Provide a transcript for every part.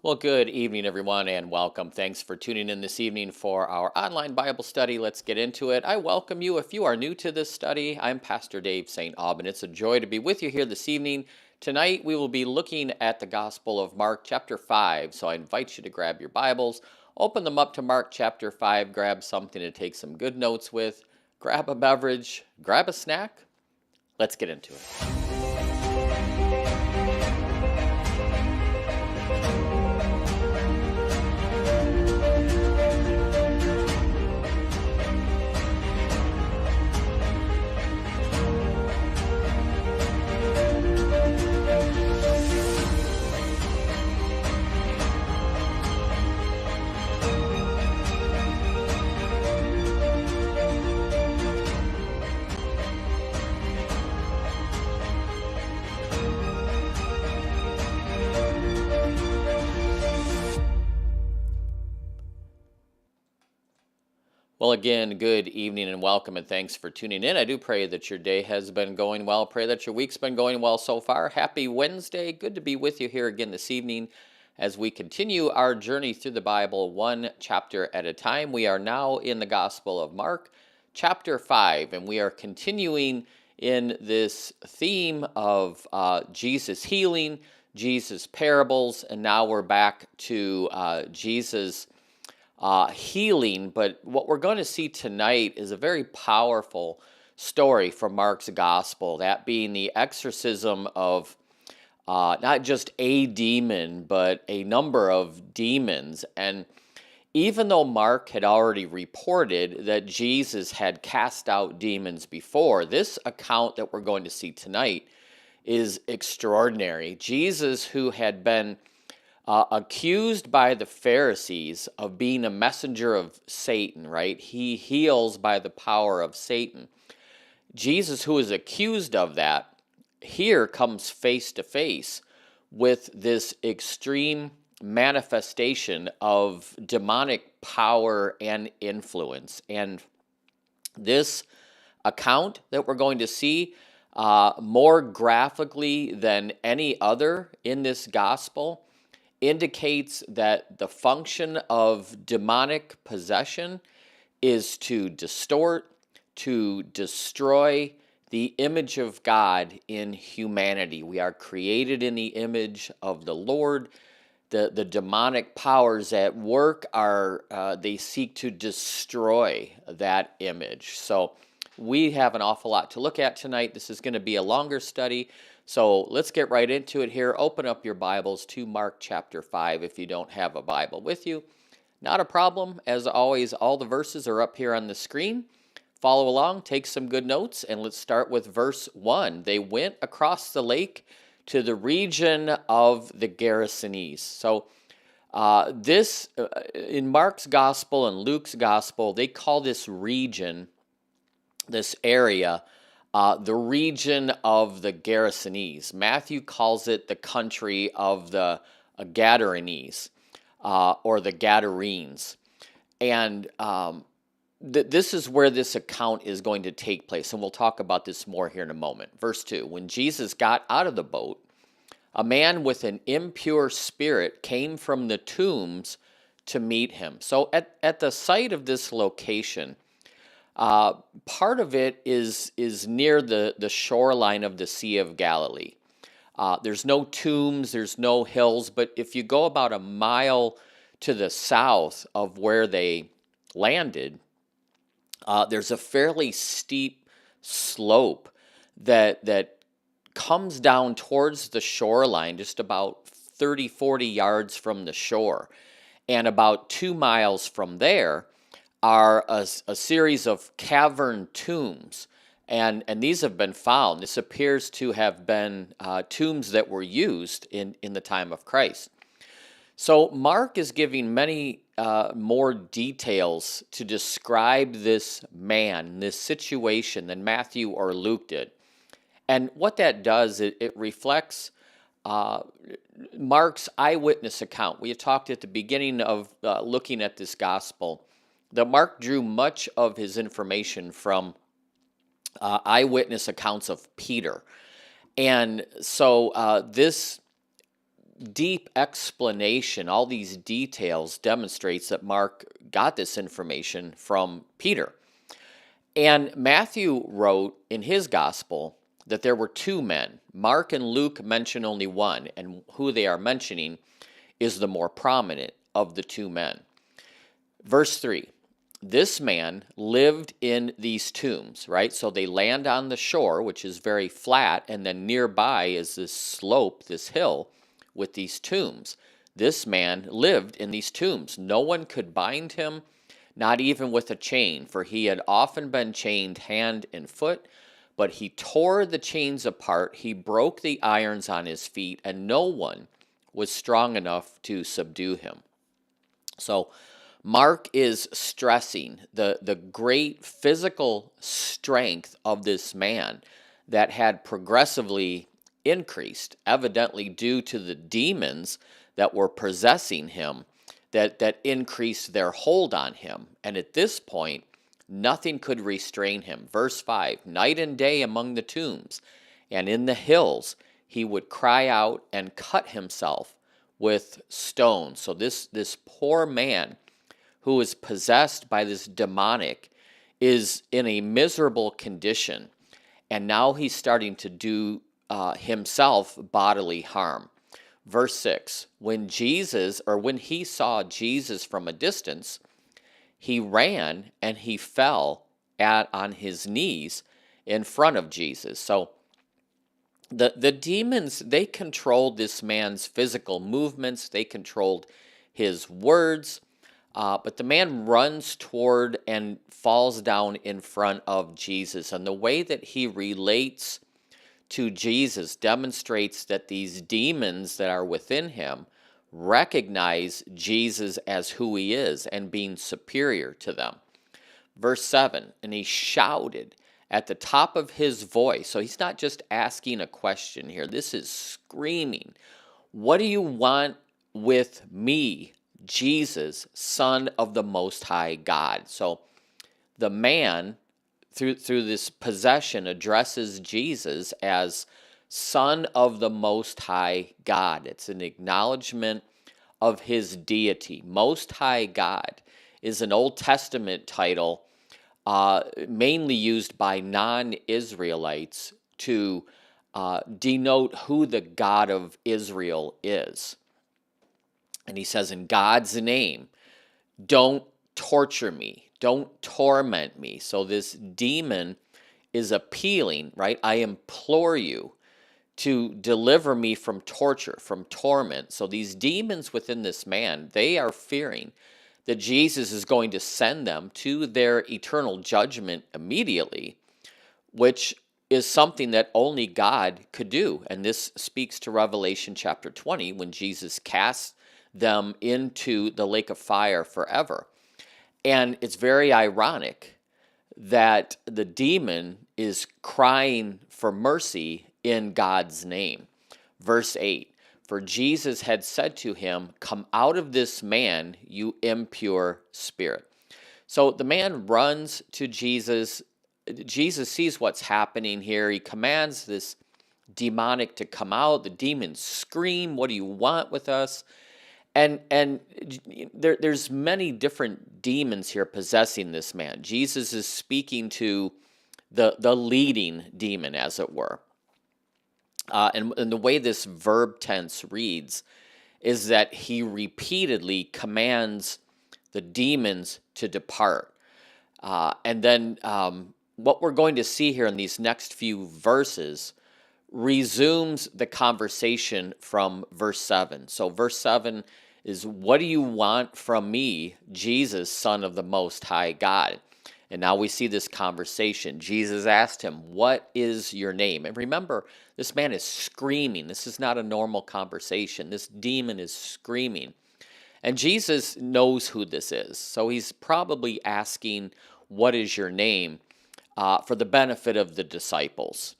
Well, good evening, everyone, and welcome. Thanks for tuning in this evening for our online Bible study. Let's get into it. I welcome you. If you are new to this study, I'm Pastor Dave St. Aubin. It's a joy to be with you here this evening. Tonight, we will be looking at the Gospel of Mark, chapter 5. So I invite you to grab your Bibles, open them up to Mark, chapter 5, grab something to take some good notes with, grab a beverage, grab a snack. Let's get into it. Well, again, good evening and welcome, and thanks for tuning in. I do pray that your day has been going well. Pray that your week's been going well so far. Happy Wednesday. Good to be with you here again this evening as we continue our journey through the Bible one chapter at a time. We are now in the Gospel of Mark, chapter 5, and we are continuing in this theme of Jesus healing, Jesus parables, and now we're back to Jesus healing. But what we're going to see tonight is a very powerful story from Mark's gospel, that being the exorcism of not just a demon, but a number of demons. And even though Mark had already reported that Jesus had cast out demons before, this account that we're going to see tonight is extraordinary. Jesus, who had been accused by the Pharisees of being a messenger of Satan, right? He heals by the power of Satan. Jesus, who is accused of that, here comes face to face with this extreme manifestation of demonic power and influence. And this account that we're going to see more graphically than any other in this gospel indicates that the function of demonic possession is to distort, to destroy the image of God in humanity. We are created in the image of the Lord. The demonic powers at work are, they seek to destroy that image. So we have an awful lot to look at tonight. This is going to be a longer study. So let's get right into it here. Open up your Bibles to Mark chapter 5 if you don't have a Bible with you. Not a problem. As always, all the verses are up here on the screen. Follow along, take some good notes, and let's start with verse 1. They went across the lake to the region of the Gerasenes. So in Mark's gospel and Luke's gospel, they call this region, this area, the region of the Gerasenes. Matthew calls it the country of the Gadarenes, or the Gadarenes. And this is where this account is going to take place, and we'll talk about this more here in a moment. Verse 2, when Jesus got out of the boat, a man with an impure spirit came from the tombs to meet him. So at the site of this location, part of it is near the shoreline of the Sea of Galilee. There's no tombs, there's no hills, but if you go about a mile to the south of where they landed, there's a fairly steep slope that comes down towards the shoreline, just about 30, 40 yards from the shore. And about 2 miles from there are a series of cavern tombs. And these have been found. This appears to have been tombs that were used in the time of Christ. So Mark is giving many more details to describe this man, this situation, than Matthew or Luke did. And what that does, it reflects Mark's eyewitness account. We had talked at the beginning of looking at this gospel that Mark drew much of his information from eyewitness accounts of Peter. And so this deep explanation, all these details demonstrates that Mark got this information from Peter. And Matthew wrote in his gospel that there were two men. Mark and Luke mention only one, and who they are mentioning is the more prominent of the two men. Verse 3, this man lived in these tombs, right? So they land on the shore, which is very flat, and then nearby is this slope, this hill, with these tombs. This man lived in these tombs. No one could bind him, not even with a chain, for he had often been chained hand and foot, but he tore the chains apart. He broke the irons on his feet, and no one was strong enough to subdue him. So Mark is stressing the great physical strength of this man that had progressively increased, evidently due to the demons that were possessing him, that increased their hold on him. And at this point, nothing could restrain him. Verse 5, night and day among the tombs and in the hills, he would cry out and cut himself with stones. So this poor man who is possessed by this demonic is in a miserable condition. And now he's starting to do himself bodily harm. Verse 6, when he saw Jesus from a distance, he ran and he fell on his knees in front of Jesus. So the demons, they controlled this man's physical movements, they controlled his words, but the man runs toward and falls down in front of Jesus. And the way that he relates to Jesus demonstrates that these demons that are within him recognize Jesus as who he is and being superior to them. Verse 7, and he shouted at the top of his voice. So he's not just asking a question here. This is screaming. What do you want with me, Jesus, Son of the Most High God? So the man, through this possession, addresses Jesus as Son of the Most High God. It's an acknowledgement of his deity. Most High God is an Old Testament title mainly used by non-Israelites to denote who the God of Israel is. And he says, in God's name, don't torture me, don't torment me. So this demon is appealing, right? I implore you to deliver me from torture, from torment. So these demons within this man, they are fearing that Jesus is going to send them to their eternal judgment immediately, which is something that only God could do. And this speaks to Revelation chapter 20, when Jesus casts them into the lake of fire forever. And it's very ironic that the demon is crying for mercy in God's name. Verse 8, for Jesus had said to him, come out of this man, you impure spirit. So the man runs to Jesus. Jesus sees what's happening here. He commands this demonic to come out. The demons scream, what do you want with us? And there's many different demons here possessing this man. Jesus is speaking to the leading demon, as it were. And the way this verb tense reads is that he repeatedly commands the demons to depart. And then what we're going to see here in these next few verses resumes the conversation from verse 7. So verse 7 is, what do you want from me, Jesus, Son of the Most High God? And now we see this conversation. Jesus asked him, what is your name? And remember, this man is screaming. This is not a normal conversation. This demon is screaming. And Jesus knows who this is. So he's probably asking, what is your name? For the benefit of the disciples.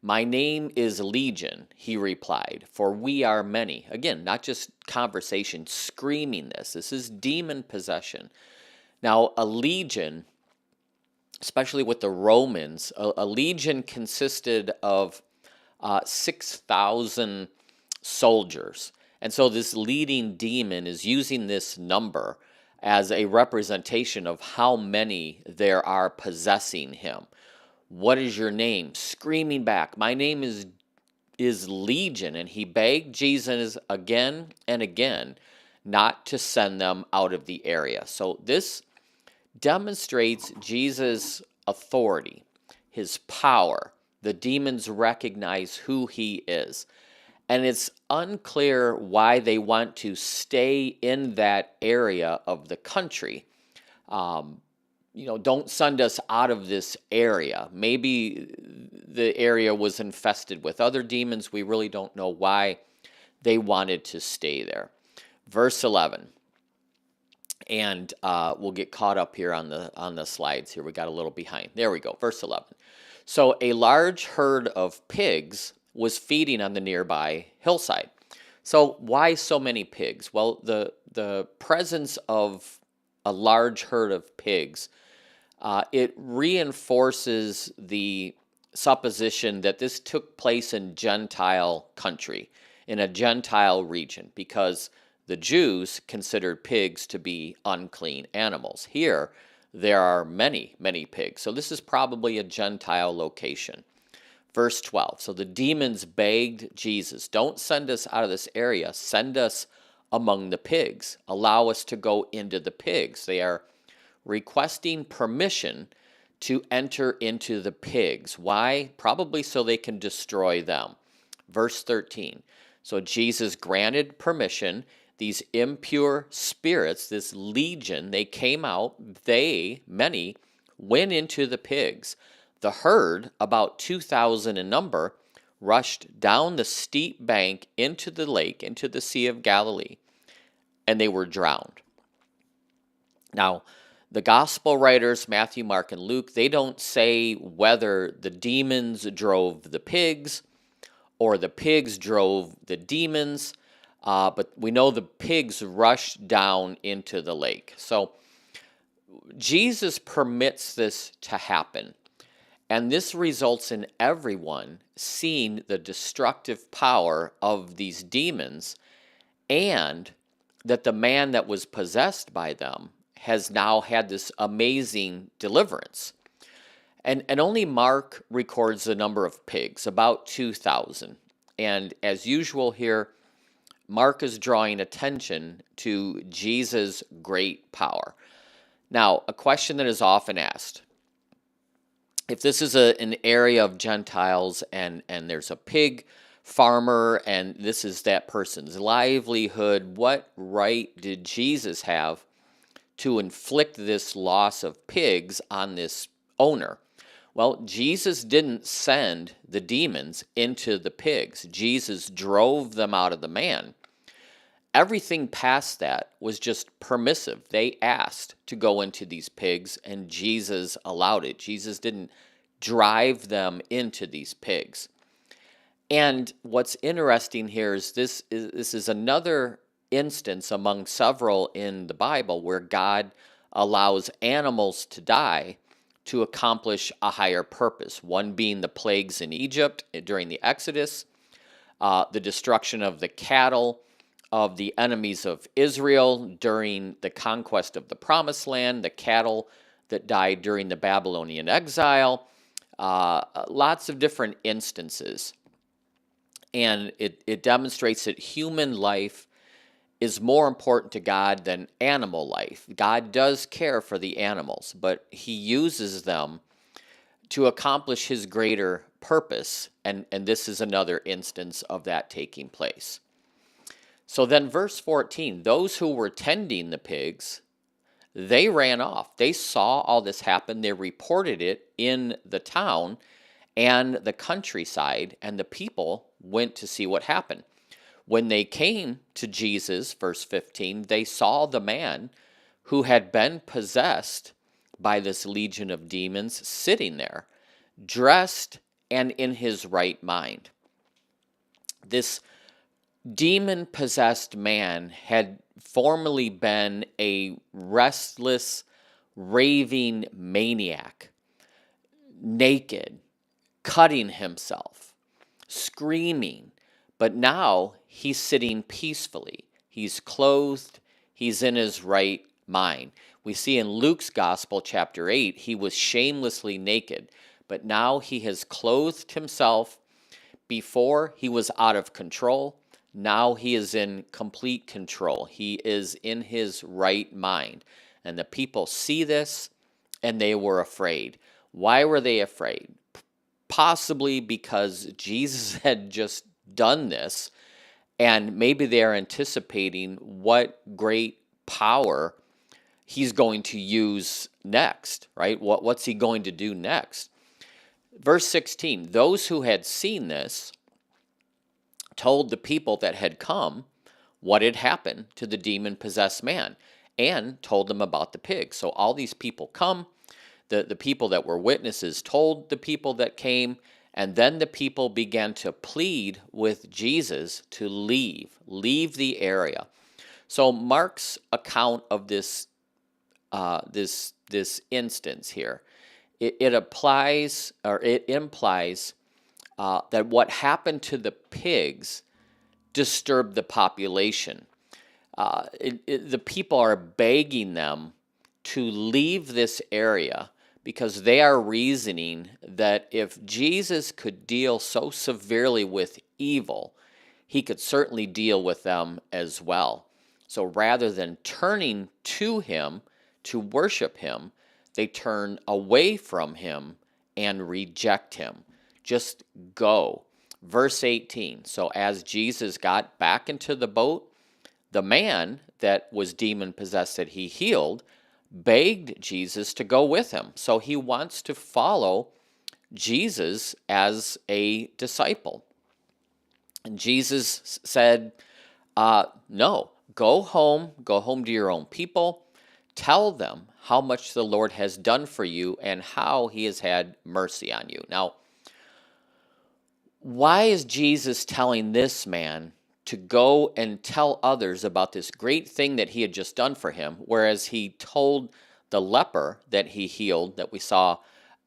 My name is Legion, he replied, for we are many. Again, not just conversation, screaming this. This is demon possession. Now, a legion, especially with the Romans, a legion consisted of 6,000 soldiers. And so this leading demon is using this number as a representation of how many there are possessing him. What is your name? Screaming back, my name is Legion. And he begged Jesus again and again not to send them out of the area. So this demonstrates Jesus' authority, his power. The demons recognize who he is. And it's unclear why they want to stay in that area of the country. Don't send us out of this area. Maybe the area was infested with other demons. We really don't know why they wanted to stay there. Verse 11. And we'll get caught up here on the slides here. We got a little behind. There we go, verse 11. So a large herd of pigs was feeding on the nearby hillside. So why so many pigs? Well, the presence of a large herd of pigs, it reinforces the supposition that this took place in Gentile country, in a Gentile region, because the Jews considered pigs to be unclean animals. Here, there are many, many pigs. So this is probably a Gentile location. Verse 12. So the demons begged Jesus, don't send us out of this area. Send us among the pigs. Allow us to go into the pigs. They are requesting permission to enter into the pigs. Why? Probably so they can destroy them. Verse 13. So Jesus granted permission. These impure spirits, this legion, they came out. Many, went into the pigs. The herd, about 2,000 in number, rushed down the steep bank into the lake, into the Sea of Galilee, and they were drowned. Now, the gospel writers, Matthew, Mark, and Luke, they don't say whether the demons drove the pigs or the pigs drove the demons, but we know the pigs rushed down into the lake. So Jesus permits this to happen, and this results in everyone seeing the destructive power of these demons, and that the man that was possessed by them has now had this amazing deliverance. And only Mark records the number of pigs, about 2,000. And as usual here, Mark is drawing attention to Jesus' great power. Now, a question that is often asked, if this is an area of Gentiles and there's a pig farmer and this is that person's livelihood, what right did Jesus have to inflict this loss of pigs on this owner? Well, Jesus didn't send the demons into the pigs. Jesus drove them out of the man. Everything past that was just permissive. They asked to go into these pigs, and Jesus allowed it. Jesus didn't drive them into these pigs. And what's interesting here is this is another instance among several in the Bible where God allows animals to die to accomplish a higher purpose. One being the plagues in Egypt during the Exodus, the destruction of the cattle of the enemies of Israel during the conquest of the Promised Land, the cattle that died during the Babylonian exile, lots of different instances. And it demonstrates that human life is more important to God than animal life. God does care for the animals, but he uses them to accomplish his greater purpose, and this is another instance of that taking place. So then verse 14, those who were tending the pigs, they ran off. They saw all this happen. They reported it in the town and the countryside, and the people went to see what happened. When they came to Jesus, verse 15, they saw the man who had been possessed by this legion of demons sitting there, dressed and in his right mind. This demon-possessed man had formerly been a restless, raving maniac, naked, cutting himself, screaming, but now he's sitting peacefully. He's clothed. He's in his right mind. We see in Luke's Gospel, chapter 8, he was shamelessly naked, but now he has clothed himself. Before, he was out of control. Now he is in complete control. He is in his right mind. And the people see this, and they were afraid. Why were they afraid? Possibly because Jesus had just done this, and maybe they're anticipating what great power he's going to use next, right? What's he going to do next? Verse 16, those who had seen this told the people that had come what had happened to the demon-possessed man and told them about the pig. So all these people come, the people that were witnesses told the people that came, and then the people began to plead with Jesus to leave the area. So Mark's account of this instance here, it applies, or it implies that what happened to the pigs disturbed the population. The people are begging them to leave this area because they are reasoning that if Jesus could deal so severely with evil, he could certainly deal with them as well. So rather than turning to him to worship him, they turn away from him and reject him. Just go. Verse 18, so as Jesus got back into the boat, the man that was demon-possessed that he healed begged Jesus to go with him. So he wants to follow Jesus as a disciple. And Jesus said, no, go home to your own people. Tell them how much the Lord has done for you and how he has had mercy on you. Now, why is Jesus telling this man to go and tell others about this great thing that he had just done for him, whereas he told the leper that he healed, that we saw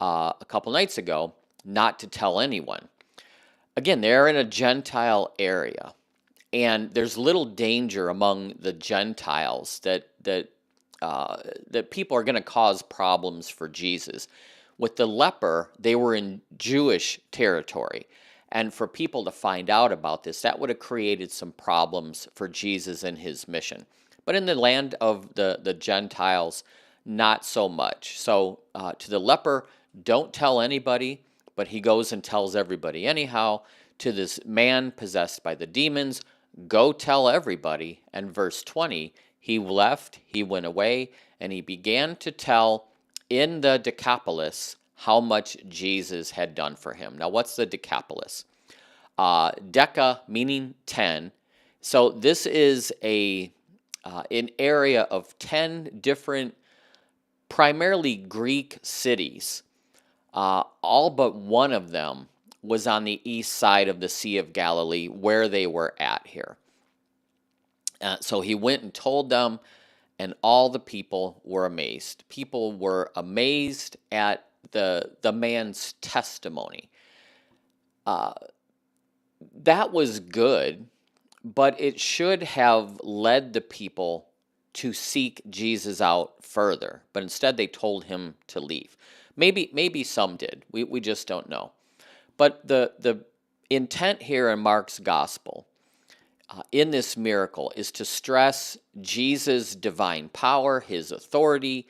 a couple nights ago, not to tell anyone? Again, they're in a Gentile area, and there's little danger among the Gentiles that people are going to cause problems for Jesus. With the leper, they were in Jewish territory. And for people to find out about this, that would have created some problems for Jesus and his mission. But in the land of the Gentiles, not so much. So to the leper, don't tell anybody, but he goes and tells everybody anyhow. To this man possessed by the demons, go tell everybody. And verse 20, he left, he went away, and he began to tell in the Decapolis how much Jesus had done for him. Now, what's the Decapolis? Deca meaning 10. So this is an area of 10 different, primarily Greek cities. All but one of them was on the east side of the Sea of Galilee, where they were at here. So he went and told them, and all the people were amazed. People were amazed at the man's testimony. That was good, but it should have led the people to seek Jesus out further. But instead, they told him to leave. Maybe some did. We just don't know. But the intent here in Mark's gospel, in this miracle, is to stress Jesus' divine power, his authority,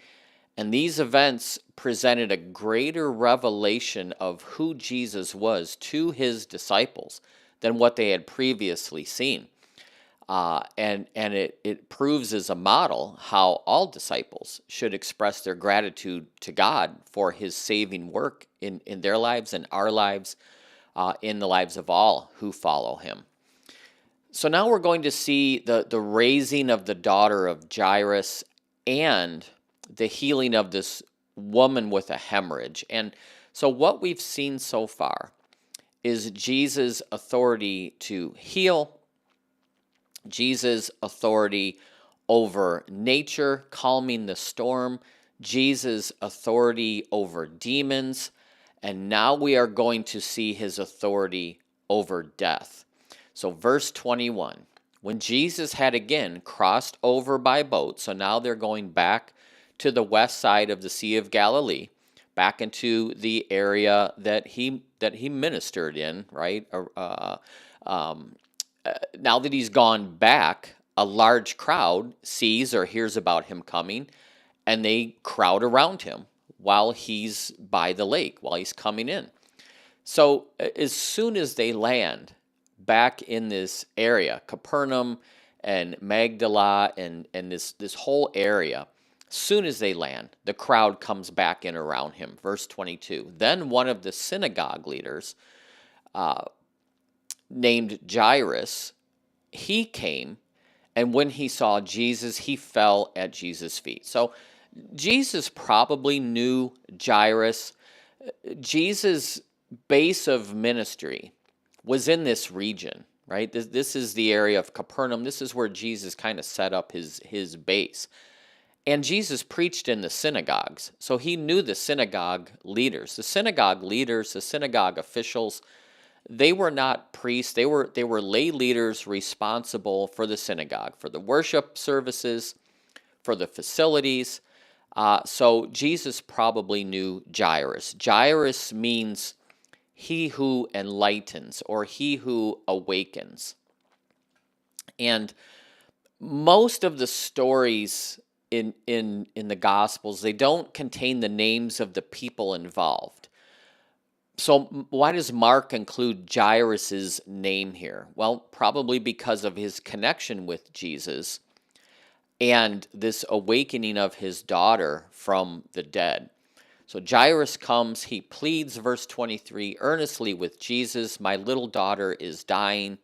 and these events presented a greater revelation of who Jesus was to his disciples than what they had previously seen. And it proves as a model how all disciples should express their gratitude to God for his saving work in their lives and our lives, in the lives of all who follow him. So now we're going to see the raising of the daughter of Jairus and the healing of this woman with a hemorrhage. And so what we've seen so far is Jesus' authority to heal, Jesus' authority over nature, calming the storm, Jesus' authority over demons, and now we are going to see his authority over death. So, verse 21, when Jesus had again crossed over by boat, so now they're going back to the west side of the Sea of Galilee, back into the area that he ministered in, right? Now that he's gone back, a large crowd sees or hears about him coming, and they crowd around him while he's by the lake, while he's coming in. So as soon as they land back in this area, Capernaum and Magdala and this whole area, soon as they land, the crowd comes back in around him. Verse 22. Then one of the synagogue leaders, named Jairus, he came, and when he saw Jesus, he fell at Jesus' feet. So Jesus probably knew Jairus. Jesus' base of ministry was in this region, right? This is the area of Capernaum. This is where Jesus kind of set up his base. And Jesus preached in the synagogues, so he knew the synagogue leaders. The synagogue leaders, the synagogue officials, they were not priests. They were lay leaders responsible for the synagogue, for the worship services, for the facilities. So Jesus probably knew Jairus. Jairus means he who enlightens or he who awakens. And most of the stories in the Gospels, they don't contain the names of the people involved. So why does Mark include Jairus's name here? Well, probably because of his connection with Jesus and this awakening of his daughter from the dead. So Jairus comes, he pleads, verse 23, earnestly with Jesus, my little daughter is dying.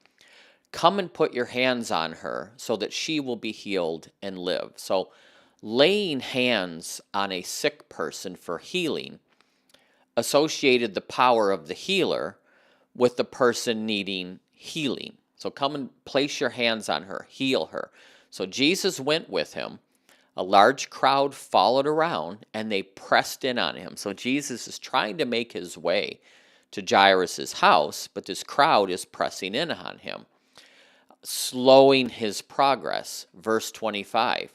Come and put your hands on her so that she will be healed and live. So laying hands on a sick person for healing associated the power of the healer with the person needing healing. So come and place your hands on her, heal her. So Jesus went with him. A large crowd followed around, and they pressed in on him. So Jesus is trying to make his way to Jairus' house, but this crowd is pressing in on him, slowing his progress. Verse 25.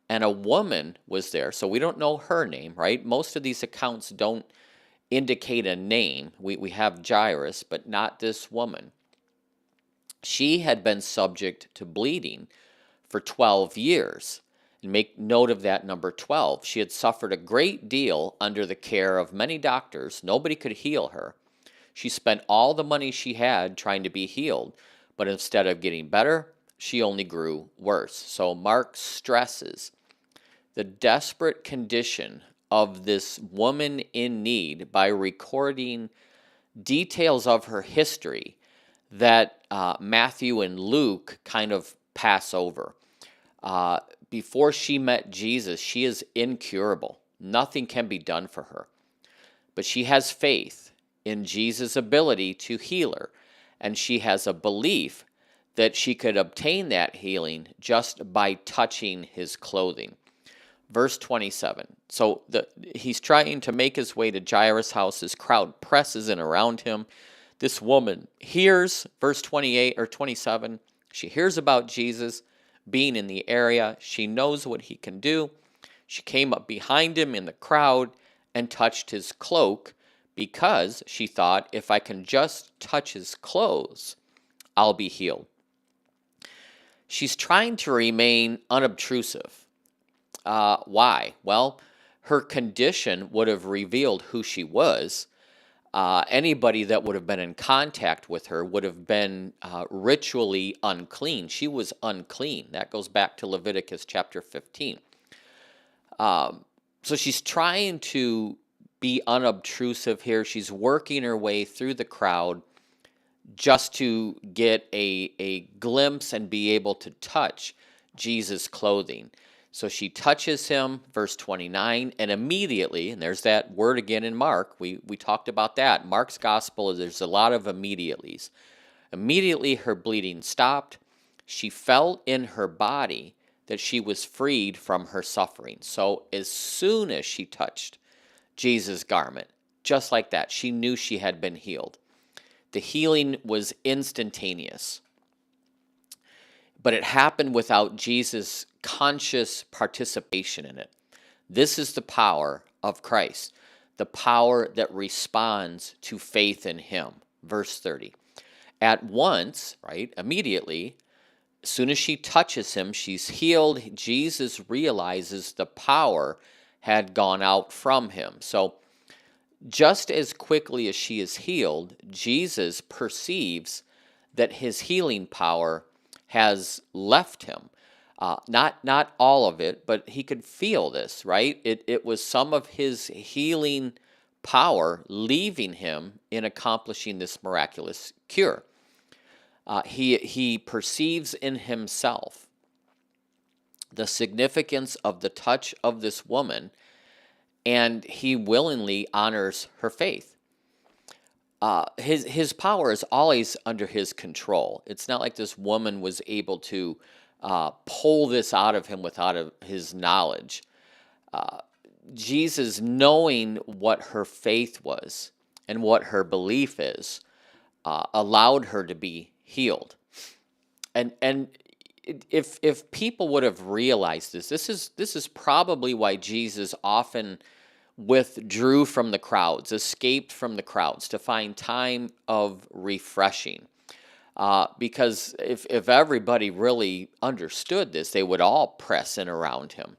And a woman was there. So we don't know her name, right? Most of these accounts don't indicate a name. We have Jairus, but not this woman. She had been subject to bleeding for 12 years. And make note of that number 12. She had suffered a great deal under the care of many doctors. Nobody could heal her. She spent all the money she had trying to be healed, but instead of getting better, she only grew worse. So Mark stresses the desperate condition of this woman in need by recording details of her history that Matthew and Luke kind of pass over. Before she met Jesus, she is incurable. Nothing can be done for her. But she has faith in Jesus' ability to heal her, and she has a belief that she could obtain that healing just by touching his clothing. Verse 27. So he's trying to make his way to Jairus' house. This crowd presses in around him. This woman hears, verse 28 or 27, she hears about Jesus being in the area. She knows what he can do. She came up behind him in the crowd and touched his cloak because she thought, if I can just touch his clothes, I'll be healed. She's trying to remain unobtrusive. Why? Well, her condition would have revealed who she was. Anybody that would have been in contact with her would have been ritually unclean. She was unclean. That goes back to Leviticus chapter 15. So she's trying to be unobtrusive here. She's working her way through the crowd just to get a glimpse and be able to touch Jesus' clothing. So she touches him, verse 29, and immediately, and there's that word again in Mark, we talked about that. Mark's gospel, there's a lot of immediatelys. Immediately her bleeding stopped. She felt in her body that she was freed from her suffering. So as soon as she touched Jesus' garment, just like that, she knew she had been healed. The healing was instantaneous. but it happened without Jesus' conscious participation in it. This is the power of Christ, the power that responds to faith in him. Verse 30. At once, right, immediately, as soon as she touches him, she's healed. Jesus realizes the power had gone out from him. So just as quickly as she is healed, Jesus perceives that his healing power has left him. Not all of it, but he could feel this, right? It was some of his healing power leaving him in accomplishing this miraculous cure. He perceives in himself the significance of the touch of this woman, and he willingly honors her faith. His power is always under his control. It's not like this woman was able to pull this out of him without his knowledge. Jesus, knowing what her faith was and what her belief is, allowed her to be healed. And if people would have realized this is probably why Jesus often withdrew from the crowds, escaped from the crowds to find time of refreshing. Because if everybody really understood this, they would all press in around him.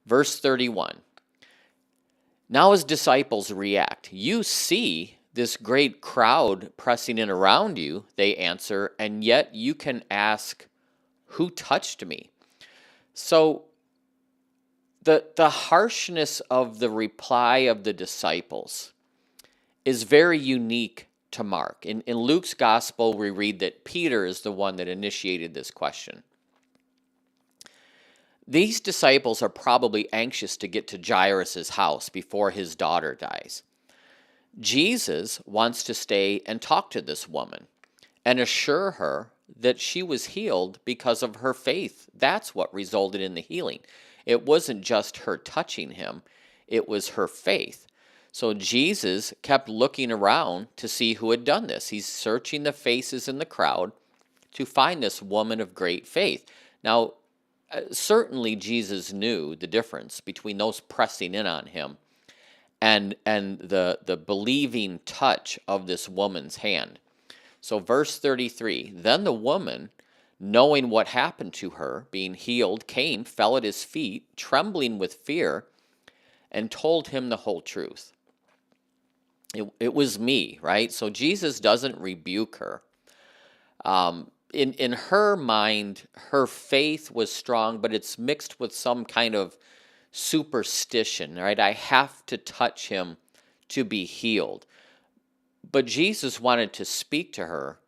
Verse 31. Now his disciples react. You see this great crowd pressing in around you, they answer, and yet you can ask, who touched me? So the harshness of the reply of the disciples is very unique to Mark. In Luke's gospel, we read that Peter is the one that initiated this question. These disciples are probably anxious to get to Jairus' house before his daughter dies. Jesus wants to stay and talk to this woman and assure her that she was healed because of her faith. That's what resulted in the healing. It wasn't just her touching him, it was her faith. So Jesus kept looking around to see who had done this. He's searching the faces in the crowd to find this woman of great faith. Now, certainly Jesus knew the difference between those pressing in on him and the believing touch of this woman's hand. So verse 33, then the woman, knowing what happened to her, being healed, came, fell at his feet, trembling with fear, and told him the whole truth. It was me, right? So Jesus doesn't rebuke her. In her mind, her faith was strong, but it's mixed with some kind of superstition, right? I have to touch him to be healed. But Jesus wanted to speak to her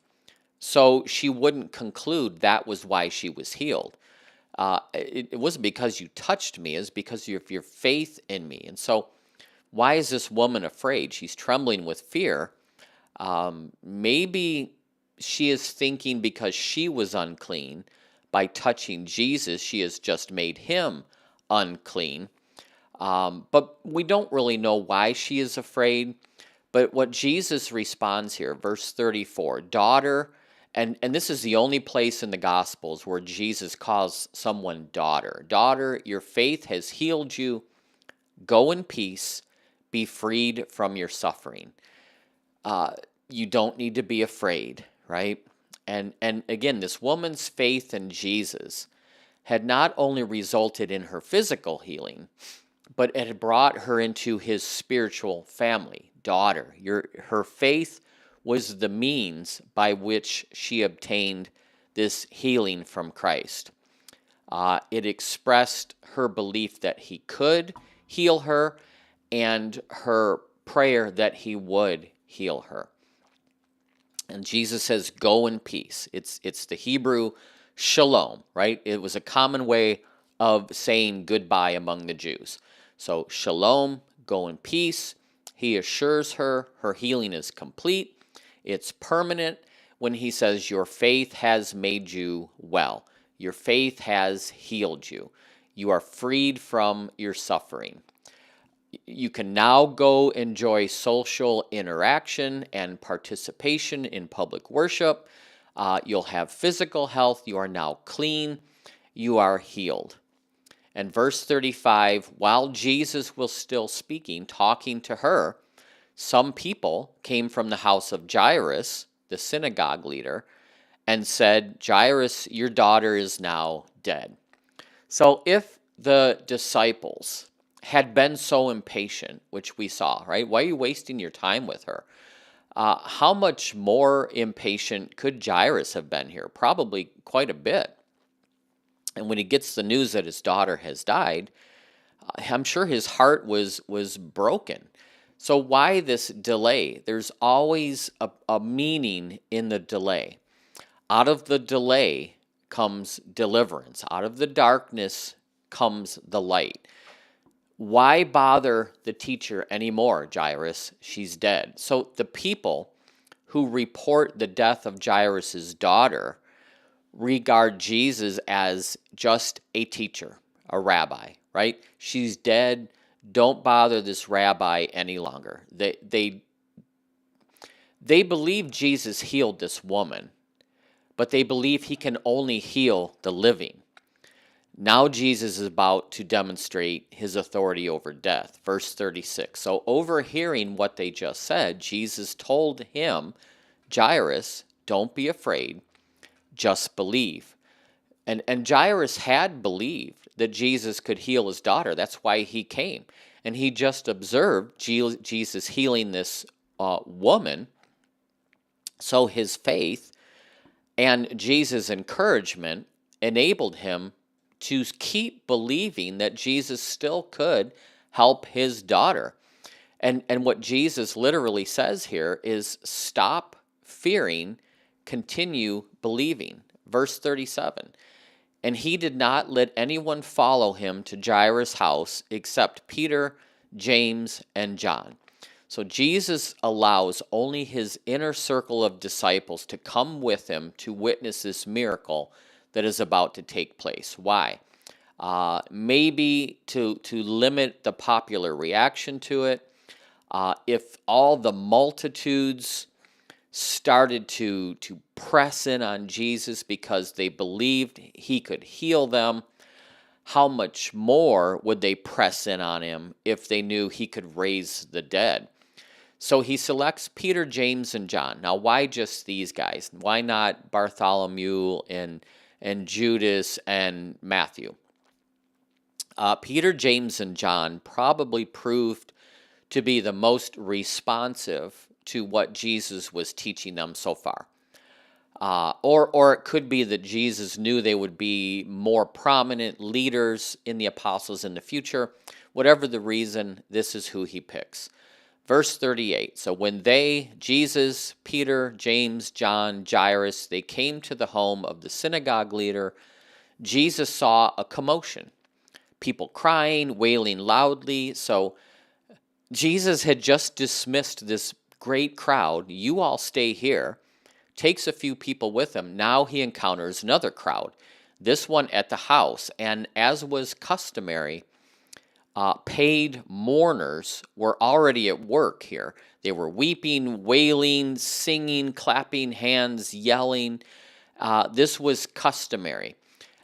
so she wouldn't conclude that was why she was healed. It wasn't because you touched me, it's because of your faith in me. And so why is this woman afraid? She's trembling with fear. Maybe she is thinking because she was unclean, by touching Jesus, she has just made him unclean. But we don't really know why she is afraid. But what Jesus responds here, verse 34, daughter, and this is the only place in the Gospels where Jesus calls someone daughter. Daughter, your faith has healed you. Go in peace. Be freed from your suffering. You don't need to be afraid, right? And again, this woman's faith in Jesus had not only resulted in her physical healing, but it had brought her into his spiritual family. Daughter, her faith was the means by which she obtained this healing from Christ. It expressed her belief that he could heal her and her prayer that he would heal her. And Jesus says, go in peace. It's the Hebrew shalom, right? It was a common way of saying goodbye among the Jews. So shalom, go in peace. He assures her healing is complete. It's permanent when he says, your faith has made you well. Your faith has healed you. You are freed from your suffering. You can now go enjoy social interaction and participation in public worship. You'll have physical health. You are now clean. You are healed. And verse 35, while Jesus was still speaking, talking to her, some people came from the house of Jairus, the synagogue leader, and said, Jairus, your daughter is now dead. So if the disciples had been so impatient, which we saw, right? Why are you wasting your time with her? How much more impatient could Jairus have been here? Probably quite a bit. And when he gets the news that his daughter has died, I'm sure his heart was broken. So why this delay? There's always a meaning in the delay. Out of the delay comes deliverance. Out of the darkness comes the light. Why bother the teacher anymore, Jairus? She's dead. So the people who report the death of Jairus' daughter regard Jesus as just a teacher, a rabbi, right? She's dead. Don't bother this rabbi any longer. They believe Jesus healed this woman, but they believe he can only heal the living. Now Jesus is about to demonstrate his authority over death. Verse 36. So overhearing what they just said, Jesus told him, Jairus, don't be afraid, just believe. And Jairus had believed that Jesus could heal his daughter. That's why he came. And he just observed Jesus healing this woman. So his faith and Jesus' encouragement enabled him to keep believing that Jesus still could help his daughter. And what Jesus literally says here is stop fearing, continue believing. Verse 37. And he did not let anyone follow him to Jairus' house except Peter, James, and John. So Jesus allows only his inner circle of disciples to come with him to witness this miracle that is about to take place. Why? Maybe to limit the popular reaction to it. If all the multitudes started to press in on Jesus because they believed he could heal them, how much more would they press in on him if they knew he could raise the dead? So he selects Peter, James, and John. Now, why just these guys? Why not Bartholomew and Judas and Matthew? Peter, James, and John probably proved to be the most responsive to what Jesus was teaching them so far. Or it could be that Jesus knew they would be more prominent leaders in the apostles in the future. Whatever the reason, this is who he picks. Verse 38, so when Jesus, Peter, James, John, Jairus, they came to the home of the synagogue leader, Jesus saw a commotion. People crying, wailing loudly. So Jesus had just dismissed this great crowd. You all stay here. Takes a few people with him. Now he encounters another crowd, this one at the house. And as was customary, paid mourners were already at work here. They were weeping, wailing, singing, clapping hands, yelling. This was customary.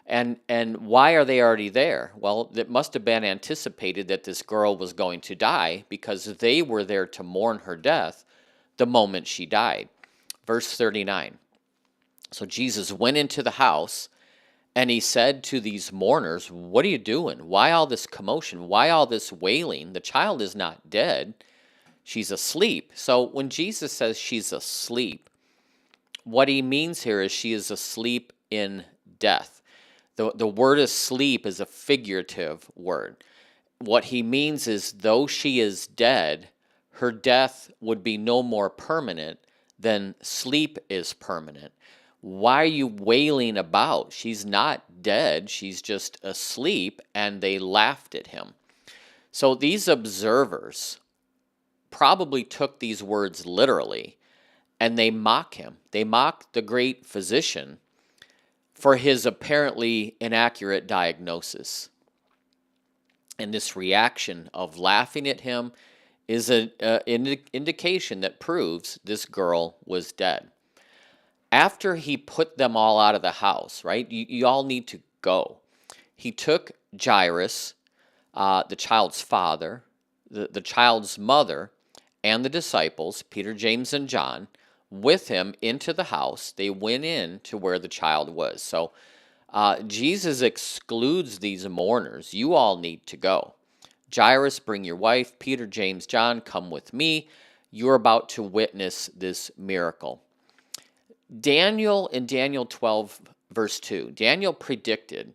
And why are they already there? Well, it must have been anticipated that this girl was going to die because they were there to mourn her death the moment she died. Verse 39. So Jesus went into the house and he said to these mourners, what are you doing? Why all this commotion? Why all this wailing? The child is not dead. She's asleep. So when Jesus says she's asleep, what he means here is she is asleep in death. The word asleep is a figurative word. What he means is though she is dead, her death would be no more permanent than sleep is permanent. Why are you wailing about? She's not dead. She's just asleep. And they laughed at him. So these observers probably took these words literally and they mock him. They mock the great physician for his apparently inaccurate diagnosis. And this reaction of laughing at him is an indication that proves this girl was dead. After he put them all out of the house, right? You all need to go. He took Jairus, the child's father, the child's mother, and the disciples, Peter, James, and John, with him into the house. They went in to where the child was. So Jesus excludes these mourners. You all need to go. Jairus, bring your wife. Peter, James, John, come with me. You're about to witness this miracle. Daniel, in Daniel 12, verse 2, Daniel predicted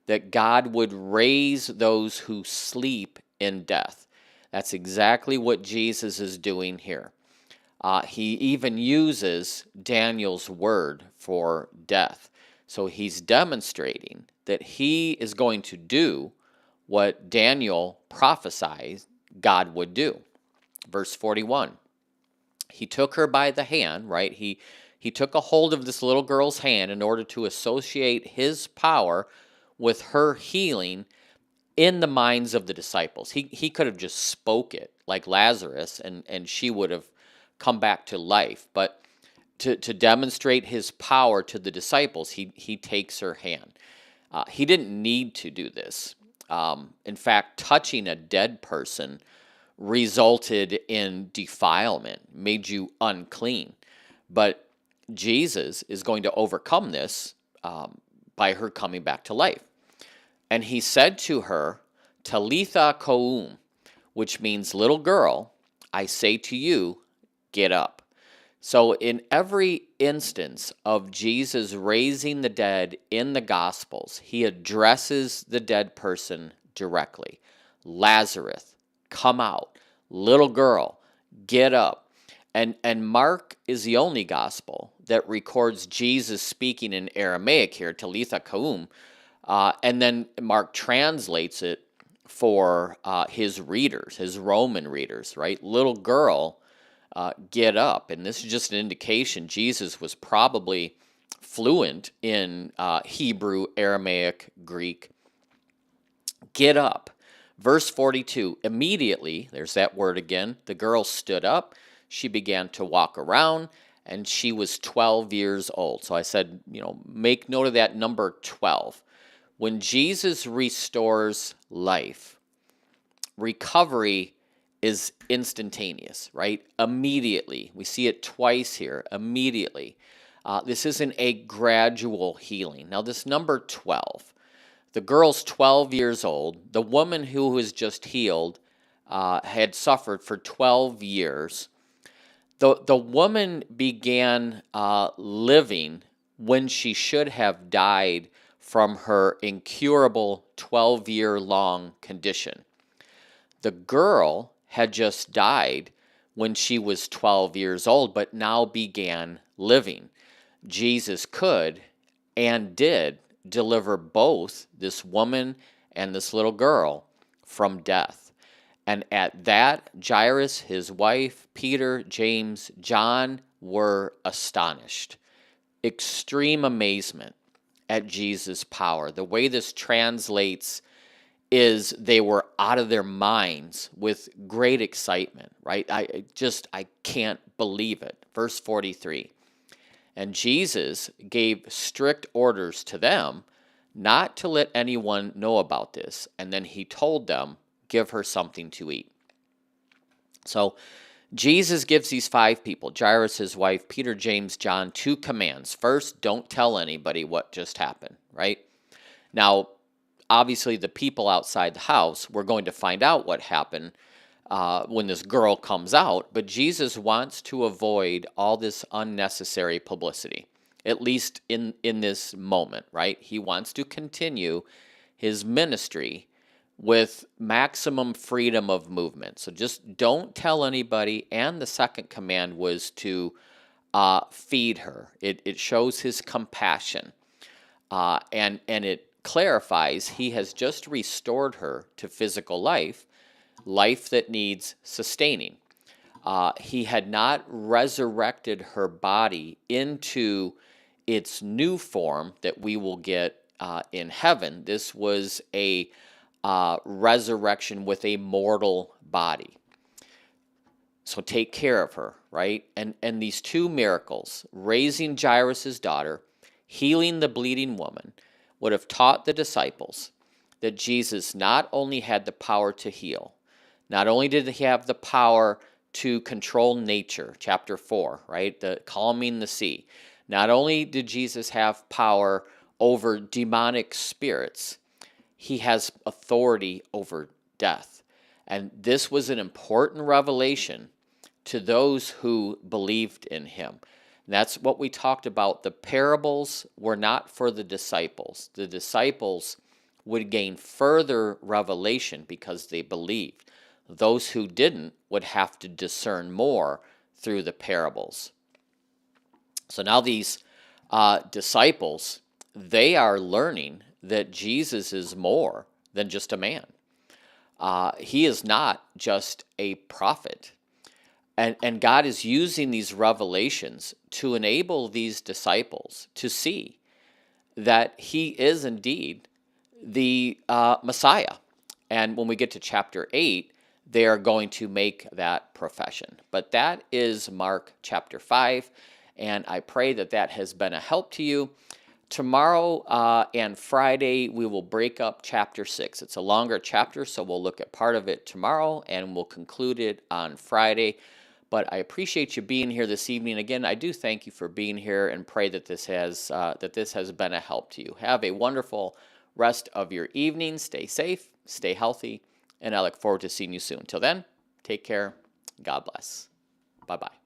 that God would raise those who sleep in death. That's exactly what Jesus is doing here. He even uses Daniel's word for death. So he's demonstrating that he is going to do what Daniel prophesied God would do. Verse 41, he took her by the hand, right? He took a hold of this little girl's hand in order to associate his power with her healing in the minds of the disciples. He could have just spoke it like Lazarus, and she would have come back to life. But to demonstrate his power to the disciples, he takes her hand. He didn't need to do this. In fact, touching a dead person resulted in defilement, made you unclean. But Jesus is going to overcome this by her coming back to life. And he said to her, Talitha koum, which means, little girl, I say to you, get up. So in every instance of Jesus raising the dead in the Gospels, he addresses the dead person directly. Lazarus, come out. Little girl, get up. And Mark is the only gospel that records Jesus speaking in Aramaic here, Talitha koum, and then Mark translates it for his readers, his Roman readers, right? Little girl, get up. And this is just an indication Jesus was probably fluent in Hebrew, Aramaic, Greek. Get up. Verse 42, immediately, there's that word again, the girl stood up, she began to walk around, and she was 12 years old. So I said, make note of that number 12. When Jesus restores life, recovery is instantaneous, right? Immediately. We see it twice here, immediately. This isn't a gradual healing. Now, this number 12, the girl's 12 years old. The woman who was just healed had suffered for 12 years. The woman began living when she should have died from her incurable 12-year-long condition. The girl had just died when she was 12 years old, but now began living. Jesus could and did deliver both this woman and this little girl from death. And at that, Jairus, his wife, Peter, James, John were astonished. Extreme amazement at Jesus' power. The way this translates is they were out of their minds with great excitement, right? I can't believe it. Verse 43. And Jesus gave strict orders to them not to let anyone know about this. And then he told them, give her something to eat. So Jesus gives these 5 people, Jairus, his wife, Peter, James, John, 2 commands. First, don't tell anybody what just happened, right? Now, obviously, the people outside the house were going to find out what happened when this girl comes out, but Jesus wants to avoid all this unnecessary publicity, at least in this moment, right? He wants to continue his ministry with maximum freedom of movement. So just don't tell anybody. And the second command was to feed her. It shows his compassion, and it clarifies he has just restored her to physical life that needs sustaining. He had not resurrected her body into its new form that we will get in heaven. This was a resurrection with a mortal body. So take care of her, right? And these two miracles, raising Jairus' daughter, healing the bleeding woman, would have taught the disciples that Jesus not only had the power to heal, not only did he have the power to control nature, chapter 4, right? The calming the sea. Not only did Jesus have power over demonic spirits, he has authority over death. And this was an important revelation to those who believed in him. And that's what we talked about. The parables were not for the disciples. The disciples would gain further revelation because they believed. Those who didn't would have to discern more through the parables. So now these disciples, they are learning that Jesus is more than just a man. He is not just a prophet. And God is using these revelations to enable these disciples to see that he is indeed the Messiah. And when we get to chapter 8, they are going to make that profession. But that is Mark chapter 5, and I pray that that has been a help to you. Tomorrow and Friday, we will break up chapter 6. It's a longer chapter, so we'll look at part of it tomorrow, and we'll conclude it on Friday. But I appreciate you being here this evening. Again, I do thank you for being here, and pray that this has been a help to you. Have a wonderful rest of your evening. Stay safe, stay healthy, and I look forward to seeing you soon. Till then, take care. God bless. Bye-bye.